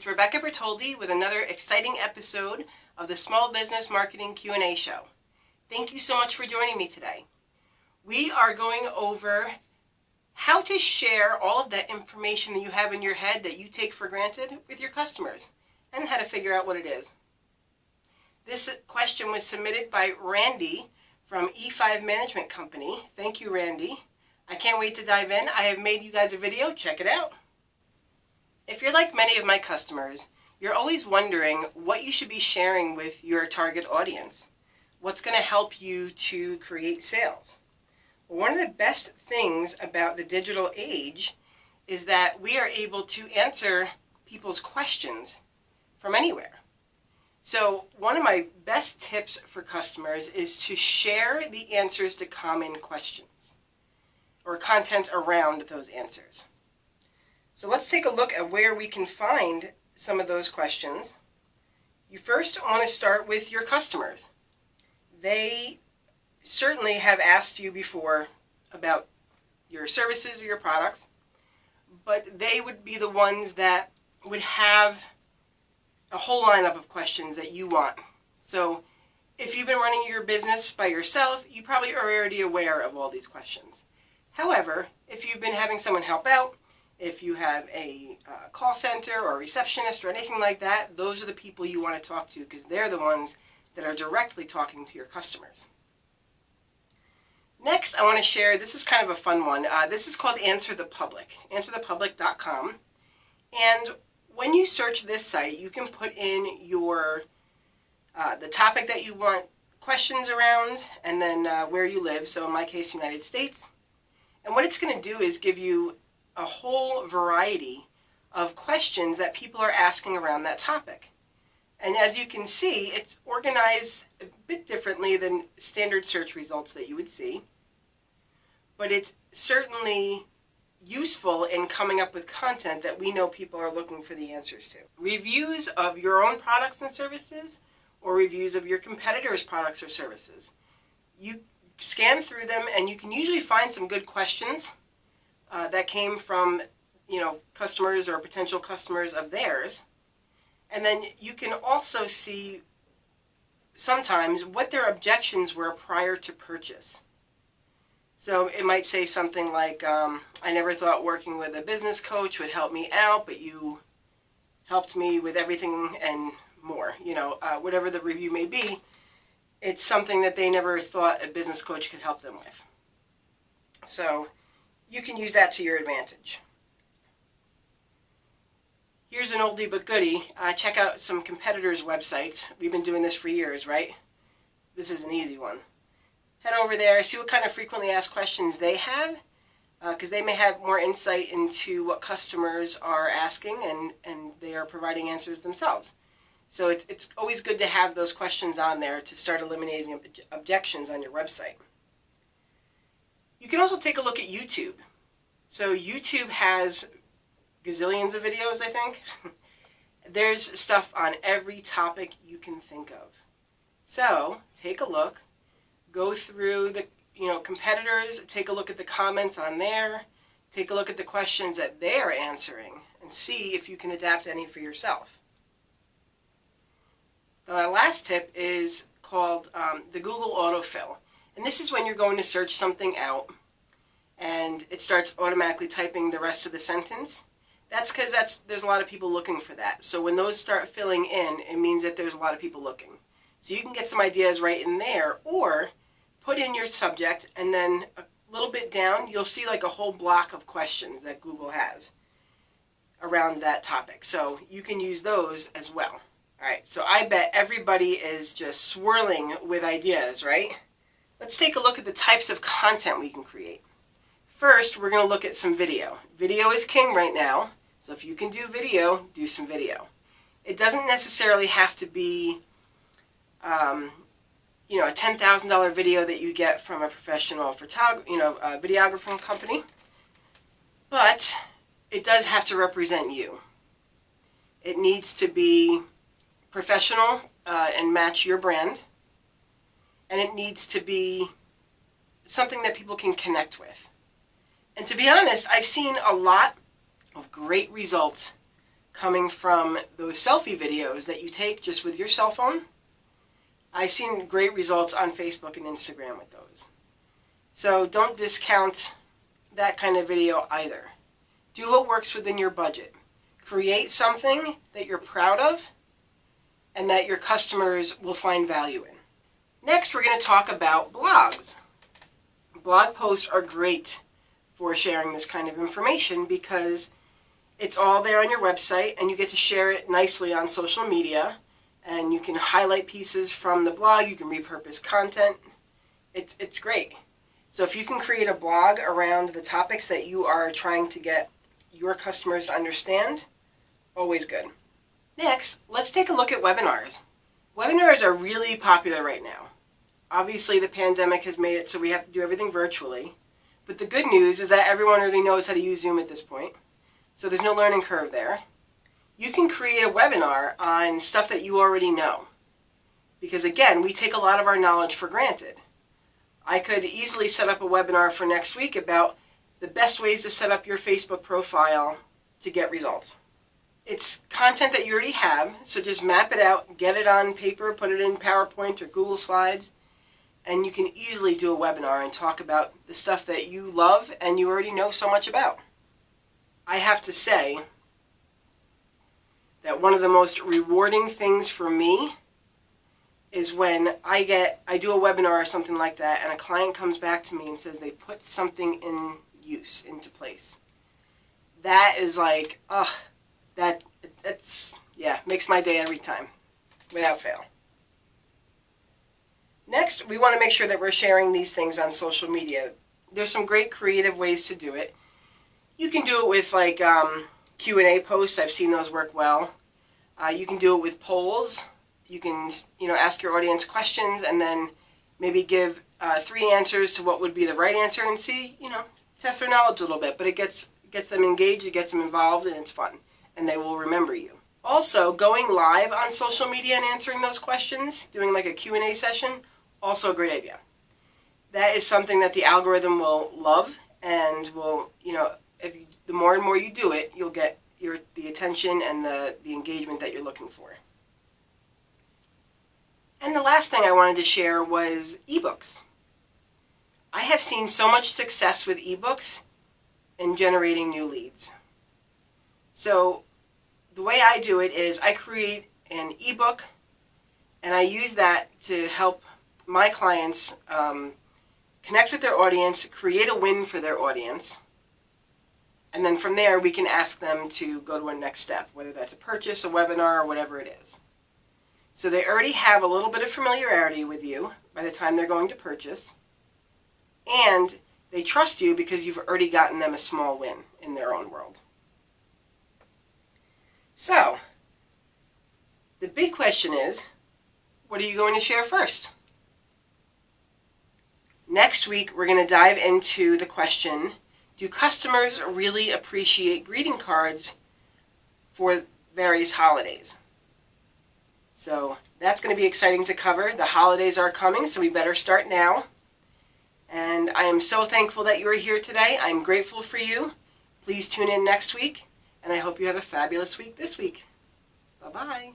It's Rebecca Bertoldi with another exciting episode of the Small Business Marketing Q&A Show. Thank you so much for joining me today. We are going over how to share all of that information that you have in your head that you take for granted with your customers and how to figure out what it is. This question was submitted by Randy from E5 Management Company. Thank you, Randy. I can't wait to dive in. I have made you guys a video. Check it out. If you're like many of my customers, you're always wondering what you should be sharing with your target audience. What's going to help you to create sales? One of the best things about the digital age is that we are able to answer people's questions from anywhere. So one of my best tips for customers is to share the answers to common questions or content around those answers. So let's take a look at where we can find some of those questions. You first want to start with your customers. They certainly have asked you before about your services or your products, but they would be the ones that would have a whole lineup of questions that you want. So if you've been running your business by yourself, you probably are already aware of all these questions. However, if you've been having someone help out, if you have a call center or a receptionist or anything like that, those are the people you want to talk to because they're the ones that are directly talking to your customers. Next, I want to share, this is kind of a fun one. This is called Answer the Public, answerthepublic.com. And when you search this site, you can put in your the topic that you want questions around and then where you live, so in my case, United States. And what it's going to do is give you a whole variety of questions that people are asking around that topic. And as you can see, it's organized a bit differently than standard search results that you would see, but it's certainly useful in coming up with content that we know people are looking for the answers to. Reviews of your own products and services or reviews of your competitors' products or services. You scan through them and you can usually find some good questions that came from, customers or potential customers of theirs. And then you can also see sometimes what their objections were prior to purchase. So it might say something like, I never thought working with a business coach would help me out, but you helped me with everything and more. Whatever the review may be, it's something that they never thought a business coach could help them with. So you can use that to your advantage. Here's an oldie but goodie. Check out some competitors' websites. We've been doing this for years, right? This is an easy one. Head over there, see what kind of frequently asked questions they have, because they may have more insight into what customers are asking and they are providing answers themselves. So it's always good to have those questions on there to start eliminating objections on your website. You can also take a look at YouTube. So YouTube has gazillions of videos, I think. There's stuff on every topic you can think of. So take a look, go through the competitors, take a look at the comments on there, take a look at the questions that they are answering, and see if you can adapt any for yourself. The last tip is called the Google Autofill. And this is when you're going to search something out and it starts automatically typing the rest of the sentence. That's because there's a lot of people looking for that. So when those start filling in, it means that there's a lot of people looking. So you can get some ideas right in there, or put in your subject, and then a little bit down, you'll see like a whole block of questions that Google has around that topic. So you can use those as well. All right, so I bet everybody is just swirling with ideas, right? Let's take a look at the types of content we can create. First, we're going to look at some video. Video is king right now, so if you can do video, do some video. It doesn't necessarily have to be, a $10,000 video that you get from a professional videographer company, but it does have to represent you. It needs to be professional and match your brand, and it needs to be something that people can connect with. And to be honest, I've seen a lot of great results coming from those selfie videos that you take just with your cell phone. I've seen great results on Facebook and Instagram with those. So don't discount that kind of video either. Do what works within your budget. Create something that you're proud of and that your customers will find value in. Next, we're going to talk about blogs. Blog posts are great for sharing this kind of information because it's all there on your website and you get to share it nicely on social media, and you can highlight pieces from the blog, you can repurpose content. It's great. So if you can create a blog around the topics that you are trying to get your customers to understand, always good. Next, let's take a look at webinars. Webinars are really popular right now. Obviously, the pandemic has made it so we have to do everything virtually. But the good news is that everyone already knows how to use Zoom at this point. So there's no learning curve there. You can create a webinar on stuff that you already know. Because again, we take a lot of our knowledge for granted. I could easily set up a webinar for next week about the best ways to set up your Facebook profile to get results. It's content that you already have, so just map it out, get it on paper, put it in PowerPoint or Google Slides, and you can easily do a webinar and talk about the stuff that you love and you already know so much about. I have to say that one of the most rewarding things for me is when I do a webinar or something like that and a client comes back to me and says they put something in use, into place. That is like, makes my day every time, without fail. Next, we want to make sure that we're sharing these things on social media. There's some great creative ways to do it. You can do it with like Q&A posts. I've seen those work well. You can do it with polls. You can, ask your audience questions and then maybe give 3 answers to what would be the right answer and see, test their knowledge a little bit. But it gets them engaged, it gets them involved, and it's fun. And they will remember you. Also, going live on social media and answering those questions, doing like a Q&A session, also a great idea. That is something that the algorithm will love and will, the more and more you do it, you'll get the attention and the engagement that you're looking for. And the last thing I wanted to share was ebooks. I have seen so much success with ebooks in generating new leads. So the way I do it is I create an ebook and I use that to help my clients connect with their audience, create a win for their audience, and then from there we can ask them to go to a next step, whether that's a purchase, a webinar, or whatever it is. So they already have a little bit of familiarity with you by the time they're going to purchase, and they trust you because you've already gotten them a small win in their own world. So, the big question is, what are you going to share first? Next week, we're going to dive into the question, do customers really appreciate greeting cards for various holidays? So that's going to be exciting to cover. The holidays are coming, so we better start now. And I am so thankful that you are here today. I'm grateful for you. Please tune in next week, and I hope you have a fabulous week this week. Bye-bye.